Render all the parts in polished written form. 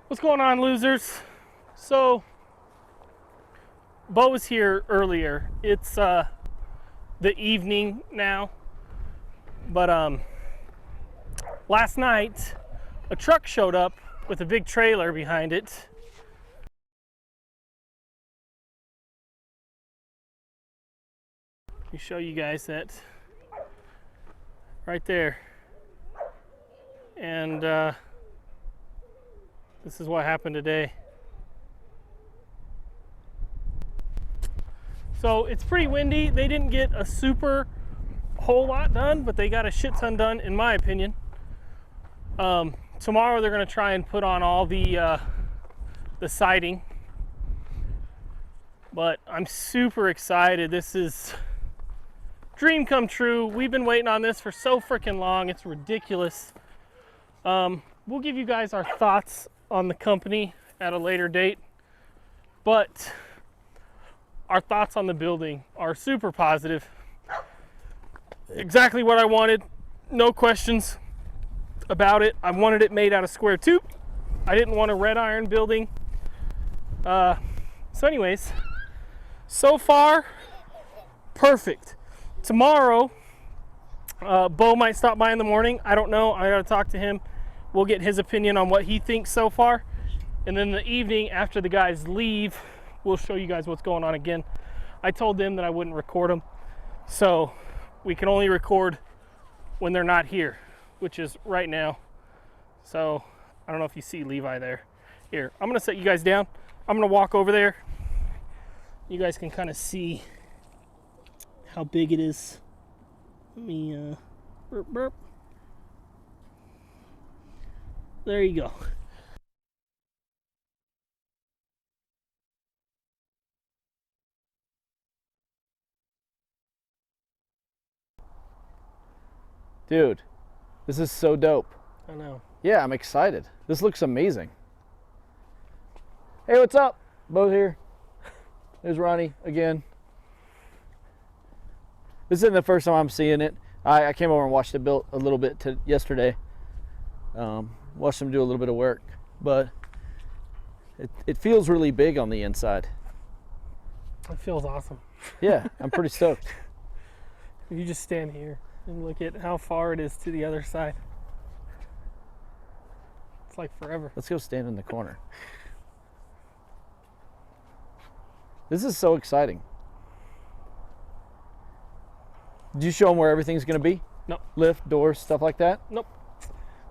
What's going on, losers? So, Bo was here earlier. It's the evening now, but last night a truck showed up with a big trailer behind it. Let me show you guys that right there. And this is what happened today. So it's pretty windy. They didn't get a super whole lot done, but they got a shit ton done, in my opinion. Tomorrow they're gonna try and put on all the siding. But I'm super excited. This is dream come true. We've been waiting on this for so freaking long. It's ridiculous. We'll give you guys our thoughts on the company at a later date, but our thoughts on the building are super positive. Exactly what I wanted, no questions about it. I wanted it made out of square tube. I didn't want a red iron building. So anyways, so far, perfect. Tomorrow, Bo might stop by in the morning. I don't know, I gotta talk to him. We'll get his opinion on what he thinks so far. And then in the evening, after the guys leave, we'll show you guys what's going on again. I told them that I wouldn't record them, so we can only record when they're not here, which is right now. So I don't know if you see Levi there. Here, I'm gonna set you guys down. I'm gonna walk over there. You guys can kind of see how big it is. Let me burp burp. There you go. Dude, this is so dope. I know. Yeah, I'm excited. This looks amazing. Hey, what's up? Bo's here. There's Ronnie again. This isn't the first time I'm seeing it. I came over and watched it built a little bit yesterday. Watched them do a little bit of work, but it feels really big on the inside. It feels awesome. Yeah, I'm pretty stoked. If you just stand here and look at how far it is to the other side. It's like forever. Let's go stand in the corner. This is so exciting. Did you show them where everything's going to be? Nope. Lift, doors, stuff like that? Nope.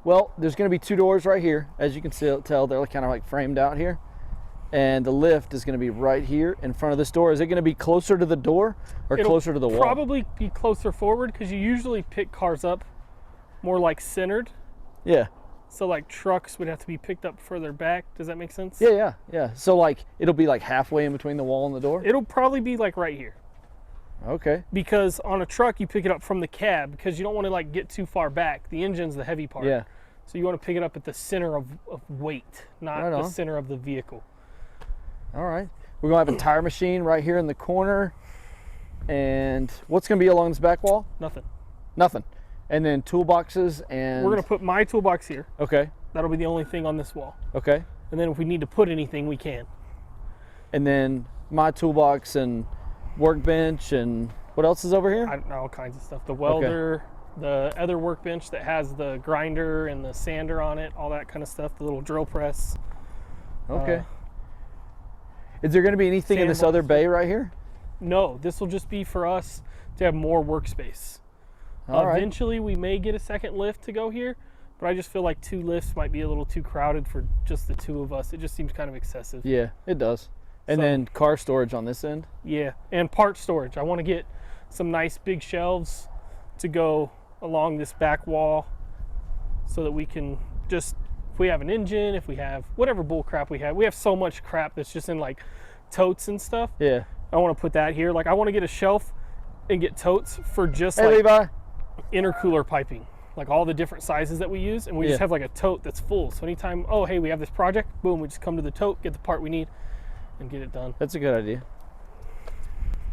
Well, there's going to be two doors right here. As you can tell, they're kind of like framed out here. And the lift is going to be right here in front of this door. Is it going to be closer to the door or closer to the wall? Probably be closer forward, because you usually pick cars up more like centered. Yeah. So like trucks would have to be picked up further back. Does that make sense? Yeah. So like it'll be like halfway in between the wall and the door? It'll probably be like right here. Okay. Because on a truck you pick it up from the cab, because you don't want to like get too far back. The engine's the heavy part. Yeah. So you want to pick it up at the center of weight, not Right the on. center of the vehicle. All right. We're going to have a tire machine right here in the corner. And what's going to be along this back wall? Nothing. Nothing. And then toolboxes and... We're going to put my toolbox here. Okay. That'll be the only thing on this wall. Okay. And then if we need to put anything, we can. And then my toolbox and workbench and what else is over here? I don't know, all kinds of stuff. The welder, the other workbench that has the grinder and the sander on it, all that kind of stuff. The little drill press. Okay. Is there going to be anything in this other bay right here? No, this will just be for us to have more workspace. All right. Eventually, we may get a second lift to go here, but I just feel like two lifts might be a little too crowded for just the two of us. It just seems kind of excessive. Yeah, it does. And then car storage on this end? Yeah, and part storage. I want to get some nice big shelves to go along this back wall so that we can just, if we have an engine, if we have whatever bull crap we have so much crap that's just in like totes and stuff. Yeah. I want to put that here. Like I want to get a shelf and get totes for just Hey, like Levi. intercooler piping, like all the different sizes that we use, and we just have like a tote that's full. So anytime, oh hey, we have this project, boom, we just come to the tote, get the part we need, and get it done. That's a good idea.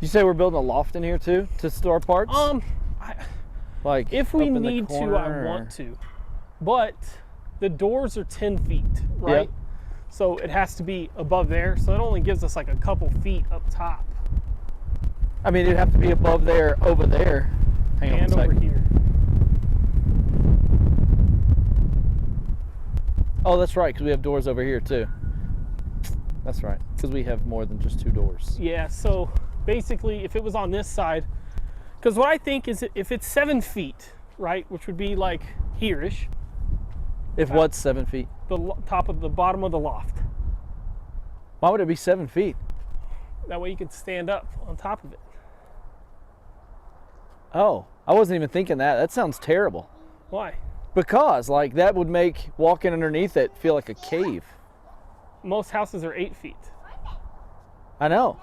You say we're building a loft in here too to store parts? Like if we up in the need to, corner, I want to, but the doors are 10 feet, right? Yep. So it has to be above there. So it only gives us like a couple feet up top I mean, it'd have to be above there, over there. Hang on and a over second. here. Oh, that's right, because we have doors over here too. That's right, because we have more than just 2 doors. Yeah, so basically if it was on this side, because what I think is if it's 7 feet, right, which would be like here-ish, If what's 7 feet? top of the bottom of the loft. Why would it be 7 feet? That way you can stand up on top of it. Oh, I wasn't even thinking that. That sounds terrible. Why? Because, like, that would make walking underneath it feel like a cave. Most houses are 8 feet. I know.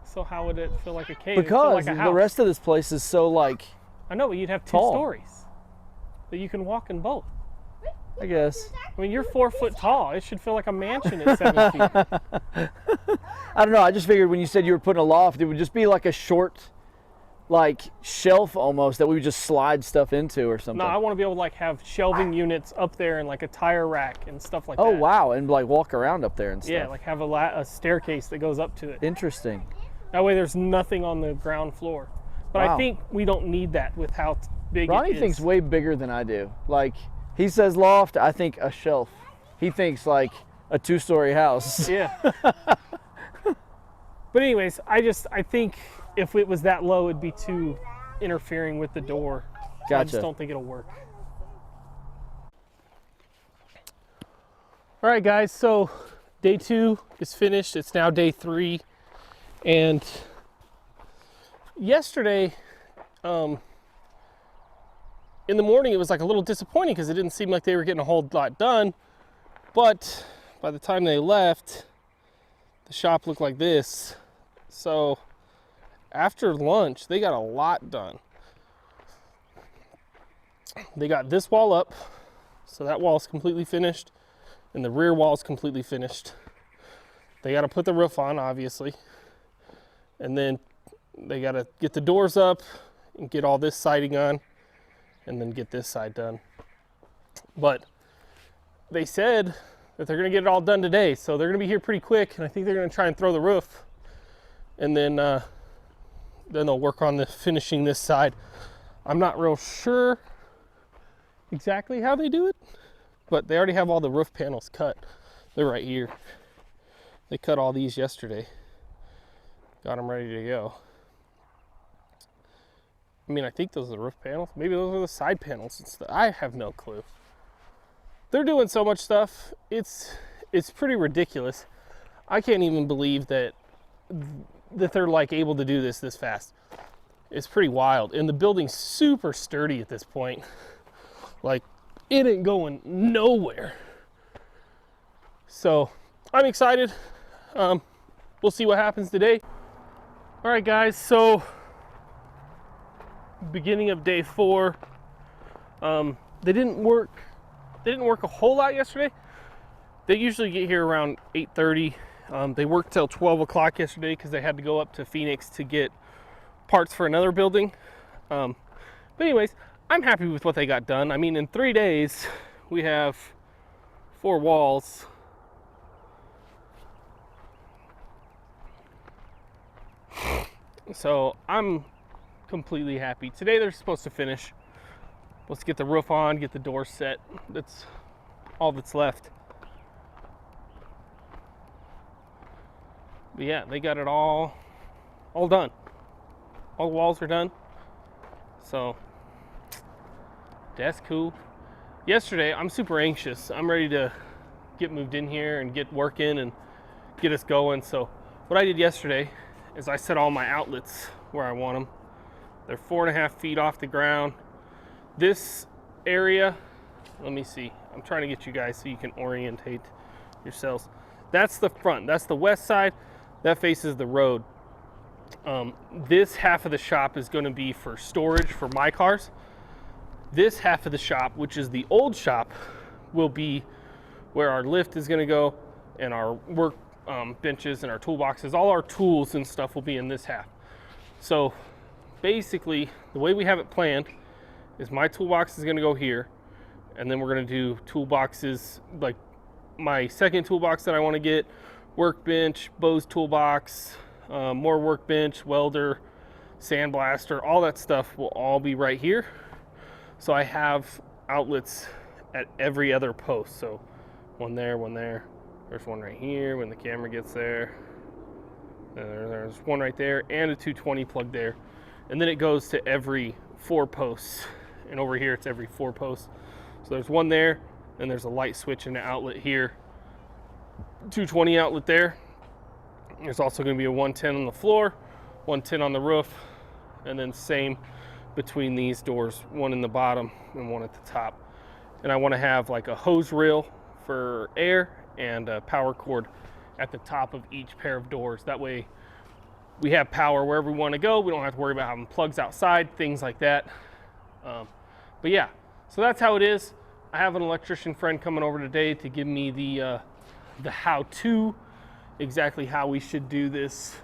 So how would it feel like a cave? It'd feel Because like a the house. rest of this place is so, like, I know, but you'd have 2 tall. stories that you can walk in both. I guess. I mean, you're 4 foot tall. It should feel like a mansion at 7 feet. I don't know. I just figured when you said you were putting a loft, it would just be like a short, like, shelf almost that we would just slide stuff into or something. No, I want to be able to like have shelving units up there and like a tire rack and stuff like Oh, that. wow. And, like, walk around up there and stuff. Yeah, like have a staircase that goes up to it. Interesting. That way there's nothing on the ground floor. But I Wow. think we don't need that with how big Ronnie it is. thinks way bigger than I do. Like, he says loft, I think a shelf. He thinks like a 2-story house. Yeah. But anyways, I think if it was that low, it'd be too interfering with the door. So I just Gotcha. don't think it'll work. All right, guys, so day 2 is finished. It's now day 3. And yesterday, in the morning, it was like a little disappointing because it didn't seem like they were getting a whole lot done. But by the time they left, the shop looked like this. So after lunch, they got a lot done. They got this wall up, so that wall is completely finished, and the rear wall is completely finished. They got to put the roof on, obviously, and then they got to get the doors up and get all this siding on, and then get this side done. But they said that they're going to get it all done today, so they're going to be here pretty quick, and I think they're going to try and throw the roof, and then they'll work on the finishing this side. I'm not real sure exactly how they do it, but they already have all the roof panels cut. They're right here. They cut all these yesterday. Got them ready to go. I mean, I think those are the roof panels. Maybe those are the side panels and stuff. I have no clue. They're doing so much stuff. It's pretty ridiculous. I can't even believe that they're like able to do this fast. It's pretty wild. And the building's super sturdy at this point. Like, it ain't going nowhere. So I'm excited. We'll see what happens today. All right, guys, so beginning of day 4. They didn't work a whole lot yesterday. They usually get here around 8:30. They worked till 12 o'clock yesterday because they had to go up to Phoenix to get parts for another building. But anyways, I'm happy with what they got done. I mean, in 3 days, we have 4 walls. So I'm completely happy. Today they're supposed to finish. Let's get the roof on, get the doors set. That's all that's left. But yeah, they got it all done. All the walls are done. So that's cool. Yesterday, I'm super anxious. I'm ready to get moved in here and get working and get us going. So what I did yesterday is I set all my outlets where I want them. They're 4.5 feet off the ground. This area, let me see. I'm trying to get you guys so you can orientate yourselves. That's the front. That's the west side. That faces the road. This half of the shop is going to be for storage for my cars. This half of the shop, which is the old shop, will be where our lift is going to go and our work benches and our toolboxes. All our tools and stuff will be in this half. So basically, the way we have it planned is my toolbox is going to go here, and then we're going to do toolboxes like my second toolbox that I want to get, workbench, Bose toolbox, more workbench, welder, sandblaster, all that stuff will all be right here. So I have outlets at every other post. So one there, one there. There's one right here when the camera gets there. There's one right there and a 220 plug there. And then it goes to every 4 posts. And over here it's every 4 posts. So there's one there, and there's a light switch and an outlet here. 220 outlet there. There's also going to be a 110 on the floor, 110 on the roof, and then same between these doors, one in the bottom and one at the top. And I want to have like a hose reel for air and a power cord at the top of each pair of doors. That way we have power wherever we want to go. We don't have to worry about having plugs outside, things like that. But yeah, so that's how it is. I have an electrician friend coming over today to give me the how-to, exactly how we should do this.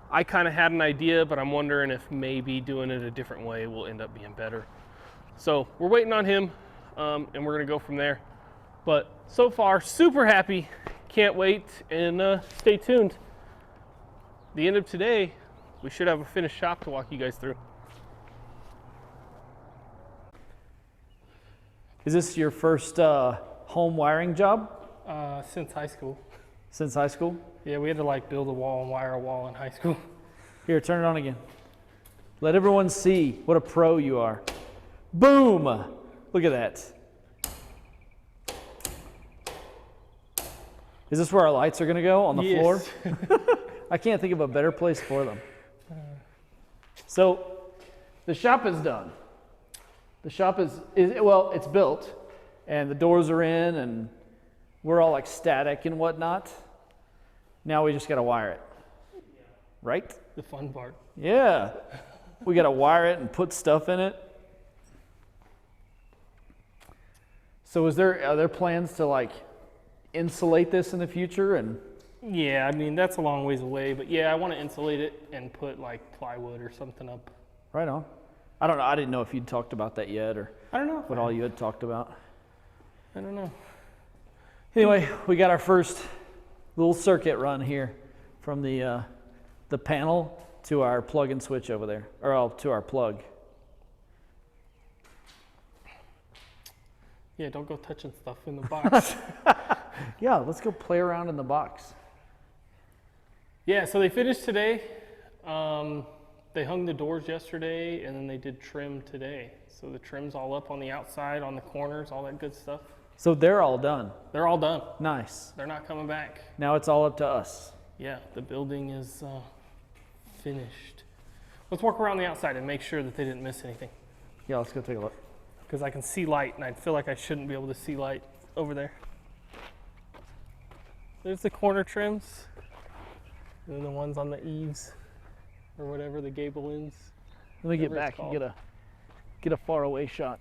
I kind of had an idea, but I'm wondering if maybe doing it a different way will end up being better. So we're waiting on him, and we're gonna go from there. But so far, super happy. Can't wait, and stay tuned. The end of today, we should have a finished shop to walk you guys through. Is this your first home wiring job Since high school. since high school? Yeah, we had to like build a wall and wire a wall in high school. Here, turn it on again. Let everyone see what a pro you are. Boom! Look at that. Is this where our lights are gonna go, on the floor? I can't think of a better place for them. So, the shop is done. The shop is well, it's built, and the doors are in, and we're all like static and whatnot. Now we just gotta wire it, right? The fun part. Yeah, we gotta wire it and put stuff in it. So are there plans to like insulate this in the future? And Yeah, I mean, that's a long ways away, but yeah, I want to insulate it and put like plywood or something up. right on. I don't know. I didn't know if you'd talked about that yet, or I don't know. what all you had talked about. I don't know. Anyway, we got our first little circuit run here from the panel to our plug and switch over there, or to our plug. Yeah, don't go touching stuff in the box. Yeah, let's go play around in the box. Yeah, so they finished today. They hung the doors yesterday, and then they did trim today. So the trim's all up on the outside, on the corners, all that good stuff. So they're all done. They're all done. Nice. They're not coming back. Now it's all up to us. Yeah, the building is finished. Let's walk around the outside and make sure that they didn't miss anything. Yeah, let's go take a look. Because I can see light, and I feel like I shouldn't be able to see light over there. There's the corner trims, and then the ones on the eaves, or whatever, the gable ends. Let me get Whatever it's back and called. get a far away shot.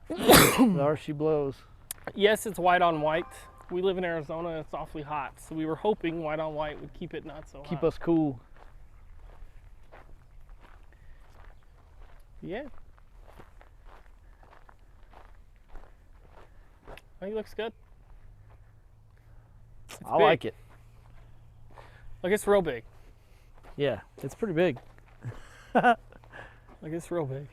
There she blows. Yes, it's white on white. We live in Arizona, and it's awfully hot, so we were hoping white on white would keep it not so hot. Keep us cool. Yeah. I think it looks good. I like it. Like, it's real big. Yeah, it's pretty big. Like, it's real big.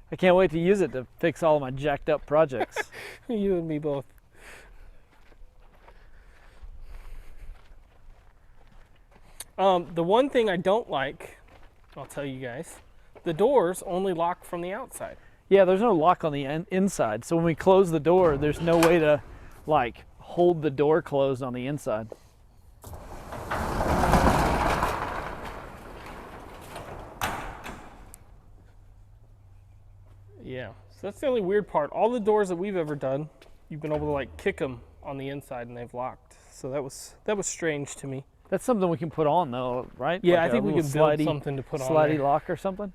I can't wait to use it to fix all of my jacked up projects. You and me both. The one thing I don't like, I'll tell you guys, the doors only lock from the outside. Yeah, there's no lock on the inside. So when we close the door, there's no way to like hold the door closed on the inside. Yeah, so that's the only weird part. All the doors that we've ever done, you've been able to like kick them on the inside and they've locked. So that was strange to me. That's something we can put on though, right? Yeah, Like I a think we little can build slidey- something to put on slidey there. lock or something.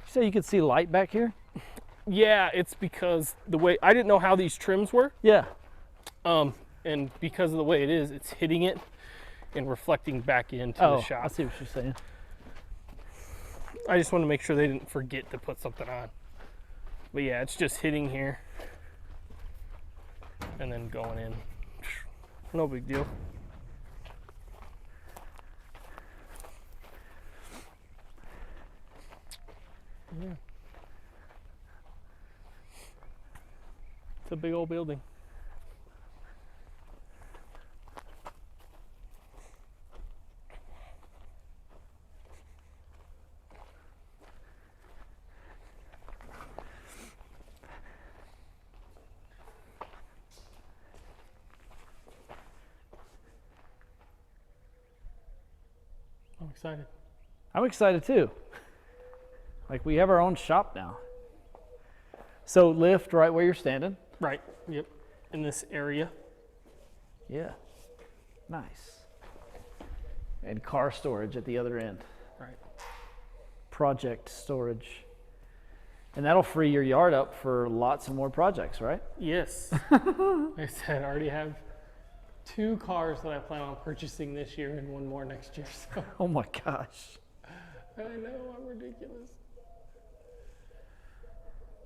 You say you could see light back here? Yeah, it's because the way, I didn't know how these trims were. Yeah. And because of the way it is, it's hitting it. and reflecting back into Oh, the shop. I see what you're saying. I just want to make sure they didn't forget to put something on. But yeah, it's just hitting here and then going in. No big deal. Yeah. It's a big old building. I'm excited. I'm excited too. Like, we have our own shop now. So lift right where you're standing. Right. Yep. In this area. Yeah. Nice. And car storage at the other end. Right. Project storage. And that'll free your yard up for lots of more projects, right? Yes. Like I said, I already have 2 cars that I plan on purchasing this year and 1 more next year. So Oh my gosh. I know I'm ridiculous.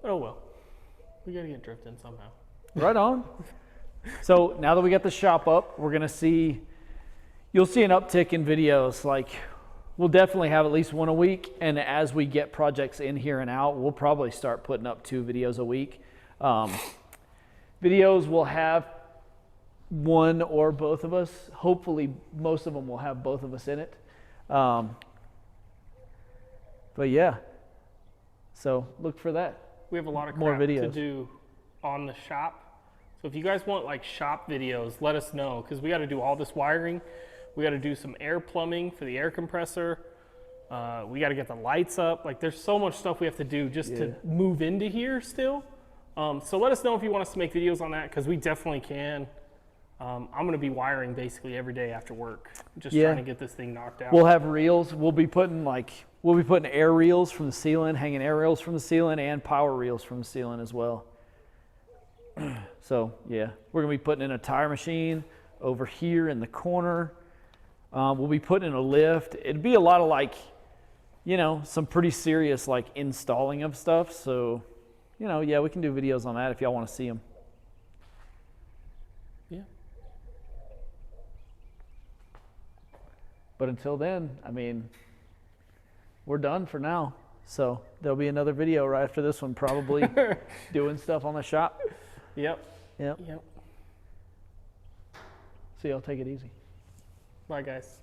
Oh well. We gotta get drifting somehow. Right on. So now that we got the shop up, we're gonna see, you'll see an uptick in videos. Like, we'll definitely have at least 1 a week, and as we get projects in here and out, we'll probably start putting up 2 videos a week. Videos will have 1 or both of us. Hopefully most of them will have both of us in it. But yeah, so look for that. We have a lot of More crap to videos. do on the shop. So if you guys want like shop videos, let us know, because we got to do all this wiring. We got to do some air plumbing for the air compressor. We got to get the lights up. Like, there's so much stuff we have to do just to move into here still. So let us know if you want us to make videos on that, because we definitely can. I'm going to be wiring basically every day after work, just trying to get this thing knocked out. We'll have reels. We'll be putting air reels from the ceiling, hanging air reels from the ceiling, and power reels from the ceiling as well. So yeah, we're gonna be putting in a tire machine over here in the corner. We'll be putting in a lift. It'd be a lot of, like, you know, some pretty serious like installing of stuff. So, you know, yeah, we can do videos on that if y'all want to see them. Yeah. But until then, I mean, we're done for now. So there'll be another video right after this one, probably doing stuff on the shop. Yep. Yep. Yep. So y'all take it easy. Bye, guys.